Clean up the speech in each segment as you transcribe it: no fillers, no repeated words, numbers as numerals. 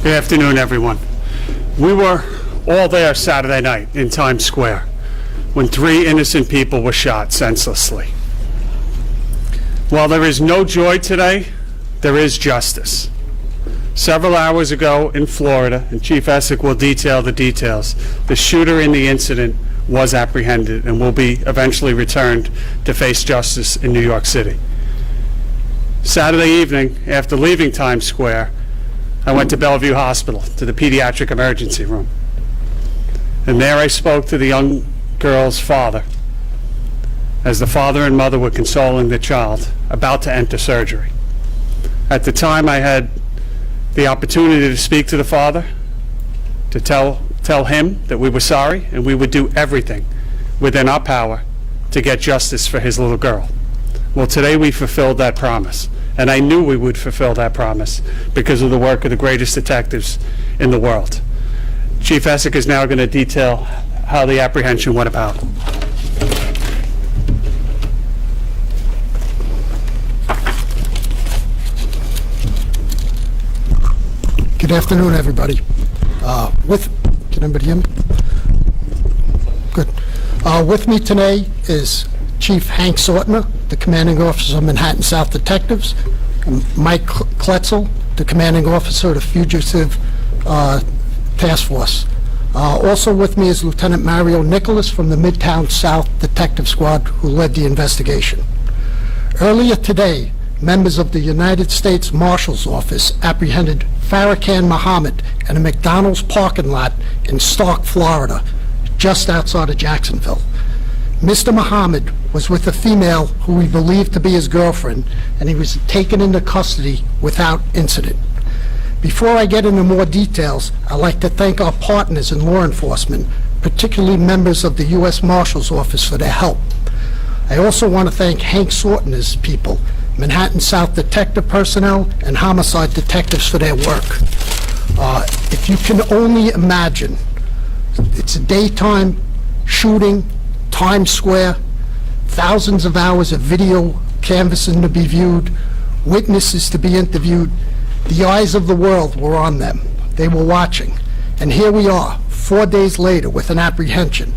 Good afternoon, everyone. We were all there Saturday night in Times Square when 3 innocent people were shot senselessly. While there is no joy today, there is justice. Several hours ago in Florida, and Chief Essick will detail the details, the shooter in the incident was apprehended and will be eventually returned to face justice in New York City. Saturday evening, after leaving Times Square, I went to Bellevue Hospital, to the pediatric emergency room. And there I spoke to the young girl's father, as the father and mother were consoling the child about to enter surgery. At the time, I had the opportunity to speak to the father, to tell him that we were sorry and we would do everything within our power to get justice for his little girl. Well, today we fulfilled that promise, and I knew we would fulfill that promise because of the work of the greatest detectives in the world. Chief Essick is now going to detail how the apprehension went about. Good afternoon, everybody. Can anybody hear me? Good. With me today is Chief Hank Sortner, the commanding officer of Manhattan South Detectives, and Mike Kletzel, the commanding officer of the Fugitive Task Force. Also with me is Lieutenant Mario Nicholas from the Midtown South Detective Squad, who led the investigation. Earlier today, members of the United States Marshal's Office apprehended Farrakhan Muhammad in a McDonald's parking lot in Stark, Florida, just outside of Jacksonville. Mr. Muhammad was with a female who we believe to be his girlfriend, and he was taken into custody without incident. Before I get into more details, I'd like to thank our partners in law enforcement, particularly members of the U.S. Marshal's Office, for their help. I also want to thank Hank Sortner's people, Manhattan South Detective personnel, and homicide detectives for their work. If you can only imagine, it's a daytime shooting, Times Square, thousands of hours of video canvassing to be viewed, witnesses to be interviewed. The eyes of the world were on them. They were watching. And here we are, 4 days later, with an apprehension,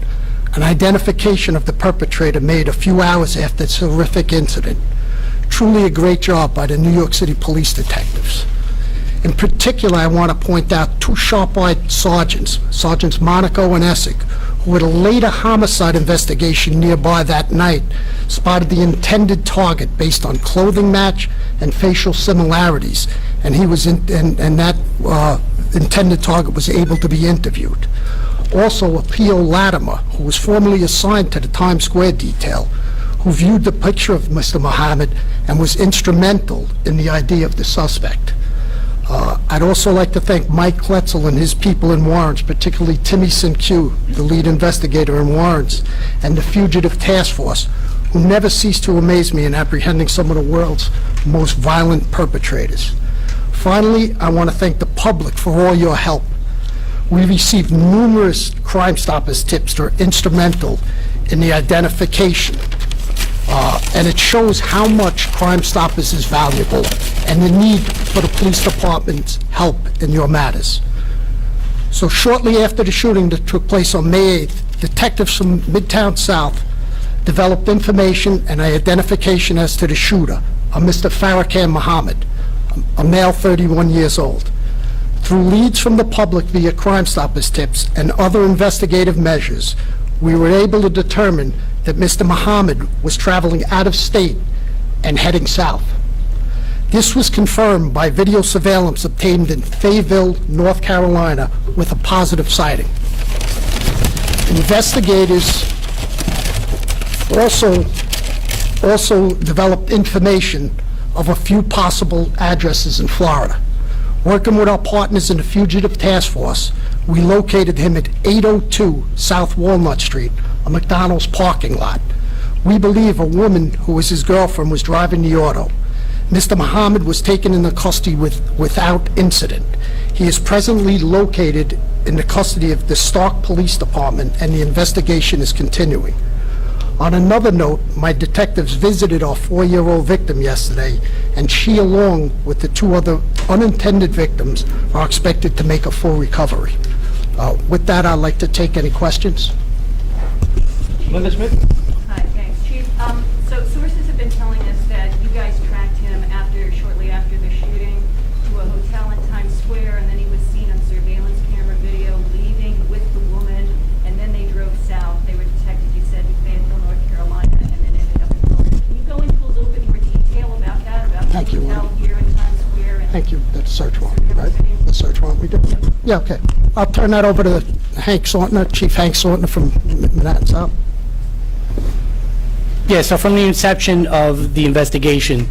an identification of the perpetrator made a few hours after this horrific incident. Truly a great job by the New York City police detectives. In particular, I want to point out 2 sharp-eyed sergeants, Sergeants Monaco and Essick, who at a later homicide investigation nearby that night spotted the intended target based on clothing match and facial similarities, and that intended target was able to be interviewed. Also, a P.O. Latimer, who was formerly assigned to the Times Square detail, who viewed the picture of Mr. Muhammad and was instrumental in the ID of the suspect. I'd also like to thank Mike Kletzel and his people in Warrants, particularly Timmy Sinque, the lead investigator in Warrants, and the Fugitive Task Force, who never cease to amaze me in apprehending some of the world's most violent perpetrators. Finally, I want to thank the public for all your help. We received numerous Crime Stoppers tips that are instrumental in the identification, and it shows how much Crime Stoppers is valuable and the need for the police department's help in your matters. So shortly after the shooting that took place on May 8th, detectives from Midtown South developed information and identification as to the shooter, a Mr. Farrakhan Muhammad, a male 31 years old. Through leads from the public via Crime Stoppers tips and other investigative measures, we were able to determine that Mr. Muhammad was traveling out of state and heading south. This was confirmed by video surveillance obtained in Fayetteville, North Carolina, with a positive sighting. Investigators also developed information of a few possible addresses in Florida. Working with our partners in the Fugitive Task Force, we located him at 802 South Walnut Street, a McDonald's parking lot. We believe a woman who was his girlfriend was driving the auto. Mr. Muhammad was taken into custody without incident. He is presently located in the custody of the Stark Police Department, and the investigation is continuing. On another note, my detectives visited our 4-year-old victim yesterday, and she, along with the 2 other unintended victims, are expected to make a full recovery. With that, I'd like to take any questions. Linda Smith? Hi, thanks. Chief, so sources have been telling us that you guys tracked him shortly after the shooting to a hotel in Times Square, and then he was seen on surveillance camera video leaving with the woman, and then they drove south. They were detected, you said, in Fayetteville, North Carolina, and then ended up in Florida. Can you go into a little bit more detail about that, about the Thank you, hotel Linda. here in Times Square? And Thank you. That's a search warrant, right? The search warrant we did? Yeah, okay. I'll turn that over to Hank Sortner, Chief Hank Sortner from Manhattan South. Yeah, so from the inception of the investigation,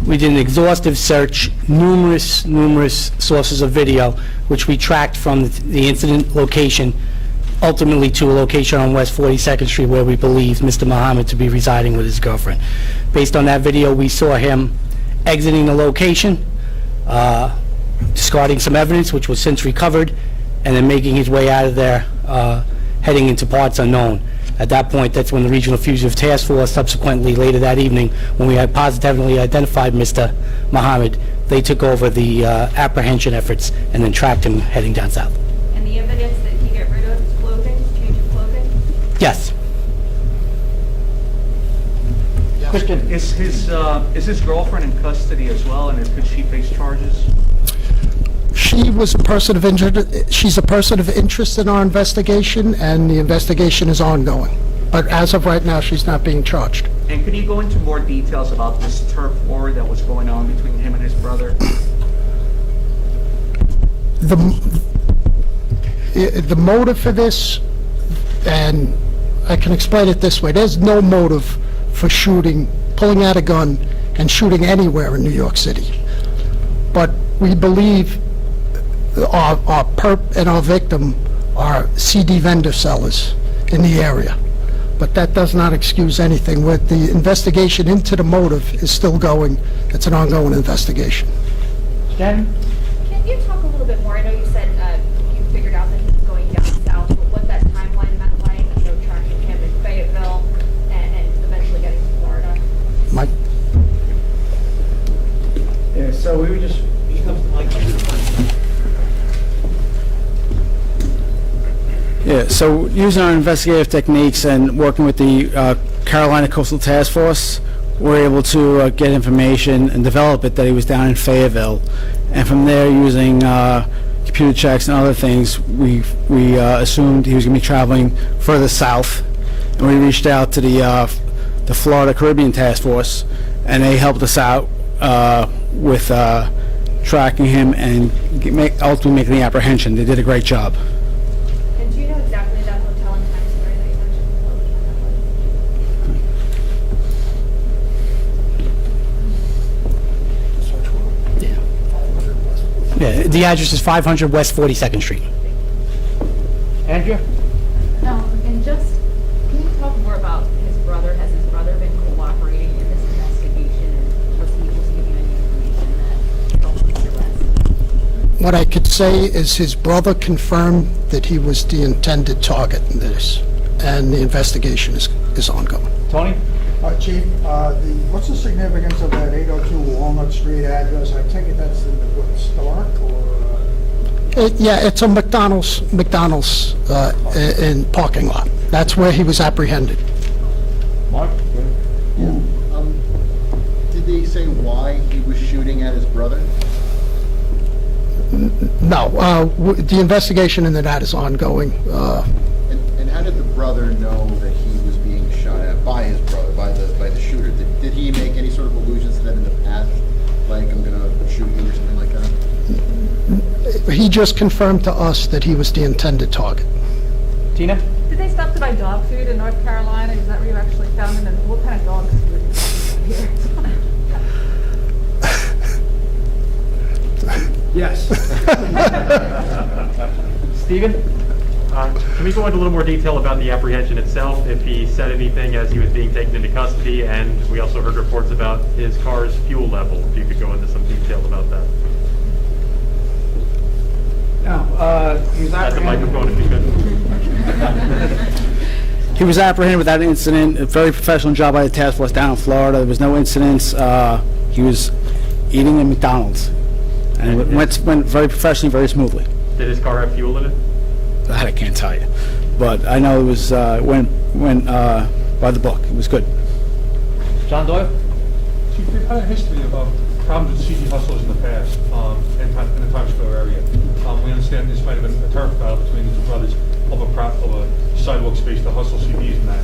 we did an exhaustive search, numerous sources of video, which we tracked from the incident location, ultimately to a location on West 42nd Street where we believe Mr. Muhammad to be residing with his girlfriend. Based on that video, we saw him exiting the location, discarding some evidence, which was since recovered, and then making his way out of there, heading into parts unknown. At that point, that's when the Regional Fugitive Task Force, subsequently later that evening, when we had positively identified Mr. Muhammad, they took over the apprehension efforts and then tracked him heading down south. And the evidence that he got rid of his clothing, his change of clothing? Yes. Christian? Is his girlfriend in custody as well, and could she face charges? She was a person of interest, she's a person of interest in our investigation, and the investigation is ongoing. But as of right now, she's not being charged. And could you go into more details about this turf war that was going on between him and his brother? The motive for this, and I can explain it this way, there's no motive for shooting, pulling out a gun and shooting anywhere in New York City. But we believe our perp and our victim are CD vendor sellers in the area. But that does not excuse anything. With the investigation into the motive is still going. It's an ongoing investigation. Shannon? Can you talk a little bit more? I know you said you figured out that he was going down south, but what that timeline meant like, tracking him in Fayetteville and eventually getting to Florida? Mike? Yeah, so we were just... Yeah, so using our investigative techniques and working with the Carolina Coastal Task Force, we're able to get information and develop it that he was down in Fayetteville. And from there, using computer checks and other things, we assumed he was going to be traveling further south. And we reached out to the Florida Caribbean Task Force, and they helped us out with tracking him and ultimately making the apprehension. They did a great job. And do you know exactly that hotel in Times Square that you mentioned? What was that? Yeah, the address is 500 West 42nd Street. Andrea? And just, can you talk more about his brother? Has his brother been cooperating in this investigation, and was he able to give you any information that helped with your arrest? What I could say is his brother confirmed that he was the intended target in this, and the investigation is ongoing. Tony? Chief, what's the significance of that 802 Walnut Street address? I take it that's in the Stark, or? Yeah, it's a McDonald's in parking lot. That's where he was apprehended. Mark? Did they say why he was shooting at his brother? No, the investigation into that is ongoing. And how did the brother know that he was being shot at by his brother, by the shooter? Did he make any sort of allusions to that in the past, like I'm gonna shoot you or something like that? He just confirmed to us that he was the intended target. Tina? Did they stop to buy dog food in North Carolina? Is that where you actually found him? And what kind of dogs were you here? Yes. Stephen? Can we go into a little more detail about the apprehension itself, if he said anything as he was being taken into custody? And we also heard reports about his car's fuel level, if you could go into some detail about that. No, he was At the apprehended. microphone, if you could. He was apprehended without an incident. A very professional job by the task force down in Florida. There was no incidents. He was eating at McDonald's, and it went very professionally, very smoothly. Did his car have fuel in it? That I can't tell you, but I know it was went by the book. It was good. John Doyle? Chief, we've had a history of problems with CD hustlers in the past in the Times Square area. We understand this might have been a turf battle between the two brothers of a sidewalk space to hustle CDs and that.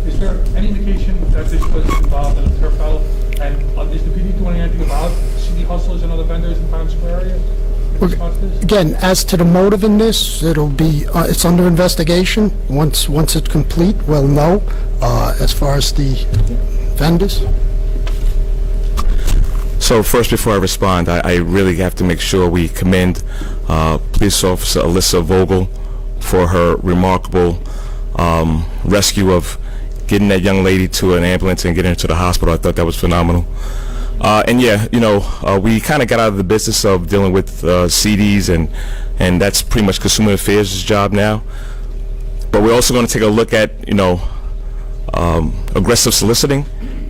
Is there any indication that this was involved in a turf battle? And is the PD doing anything about CD hustlers and other vendors in Times Square area? Again, as to the motive in this, it'll be, it's under investigation. Once it's complete, we'll know. As far as the vendors, So first, before I respond, I really have to make sure we commend Police Officer Alyssa Vogel for her remarkable rescue of getting that young lady to an ambulance and getting her to the hospital. I thought that was phenomenal. And yeah, you know, we kind of got out of the business of dealing with CDs, and that's pretty much Consumer Affairs' job now. But we're also going to take a look at, you know, aggressive soliciting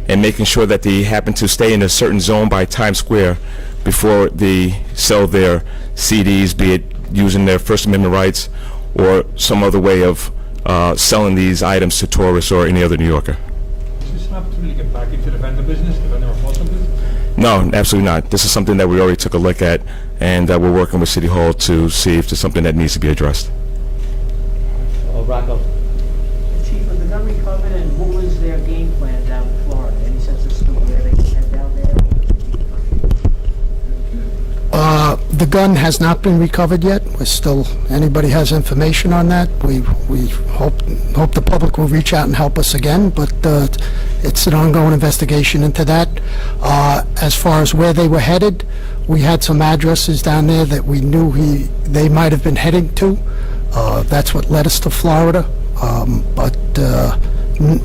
and making sure that they happen to stay in a certain zone by Times Square before they sell their CDs, be it using their First Amendment rights or some other way of selling these items to tourists or any other New Yorker. Is this an opportunity to get back into the vendor business, the vendor enforcement business? No, absolutely not. This is something that we already took a look at, and we're working with City Hall to see if there's something that needs to be addressed. Rocco? Chief, was the gun recovered, and what was their game plan down in Florida? Any sense of scope where they head down there? the gun has not been recovered yet. We're still, anybody has information on that, we hope the public will reach out and help us again, but it's an ongoing investigation into that. As far as where they were headed, we had some addresses down there that we knew they might have been heading to. That's what led us to Florida. But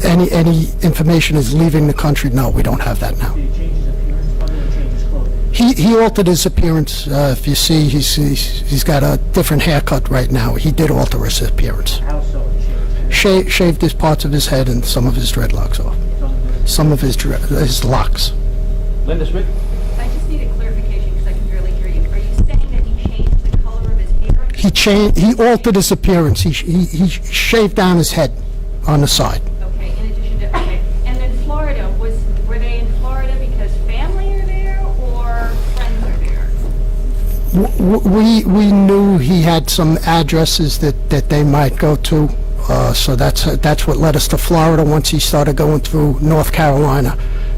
any information is leaving the country, no, we don't have that now. Did he change his appearance? Other than change his clothing? He altered his appearance. If you see, he's got a different haircut right now. He did alter his appearance. How so? He changed? Shaved his parts of his head and some of his dreadlocks off. Some of his locks. Linda Schmidt? I just need a clarification because I can barely hear you. Are you saying that he changed the color of his hair? He altered his appearance. He shaved down his head on the side. Okay, in addition to, okay. And then Florida, were they in Florida because family are there or friends are there? We knew he had some addresses that they might go to, so that's what led us to Florida once he started going through North Carolina,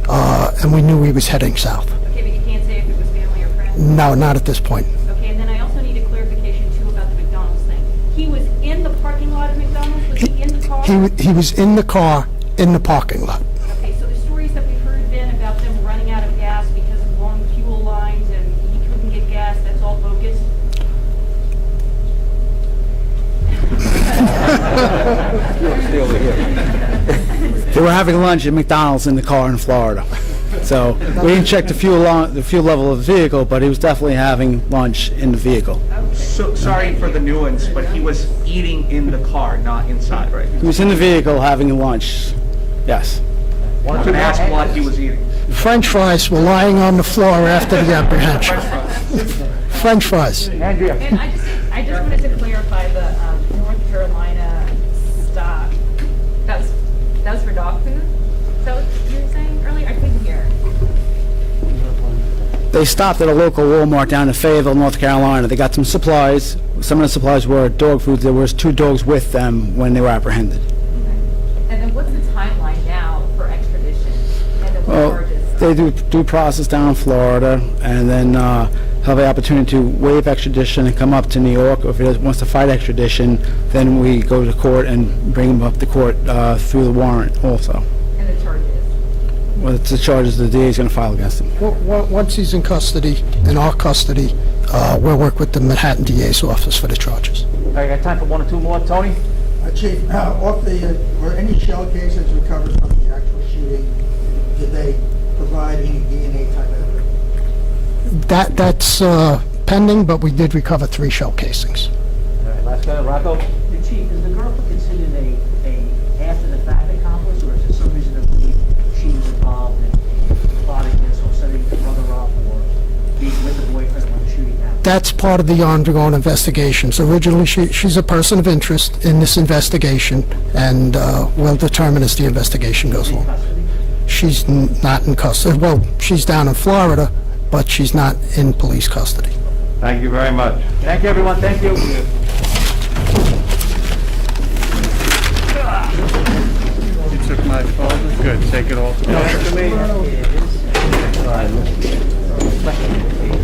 and we knew he was heading south. Okay, but you can't say if it was family or friends? No, not at this point. Okay, and then I also need a clarification too about the McDonald's thing. He was in the parking lot of McDonald's? Was he in the car? He was in the car in the parking lot. Okay, so the stories that we've heard then about them running out of gas because of long fuel lines and he couldn't get gas, that's all bogus? They were having lunch at McDonald's in the car in Florida. So we didn't check the fuel level of the vehicle, but he was definitely having lunch in the vehicle. So, sorry for the nuance, but he was eating in the car, not inside, right? He was in the vehicle having lunch. Yes. I'm going to ask what he was eating. French fries were lying on the floor after the apprehension. French fries. Andrea? And I just wanted to clarify the North Carolina stop. That was for dog food? Is that what you were saying earlier? I couldn't hear. They stopped at a local Walmart down in Fayetteville, North Carolina. They got some supplies. Some of the supplies were dog food. There was 2 dogs with them when they were apprehended. And then what's the timeline now for extradition? And then what Well, charges? they do due process down in Florida, and then have the opportunity to waive extradition and come up to New York. Or if he wants to fight extradition, then we go to court and bring him up to court through the warrant also. And the charges? Well, it's the charges the DA is going to file against him. Once he's in custody, in our custody, we'll work with the Manhattan DA's office for the charges. I got time for 1 or 2 more. Tony? Chief, were any shell cases recovered from the actual shooting? Did they provide any DNA type evidence? That's pending, but we did recover 3 shell casings. All right, last guy, Rocco? The chief, is the girl considered a after the That's part of the ongoing investigations. Originally, she's a person of interest in this investigation, and we'll determine as the investigation goes along. She's not in custody. Well, she's down in Florida, but she's not in police custody. Thank you very much. Thank you, everyone, thank you. You took my folder? Good, take it all. Is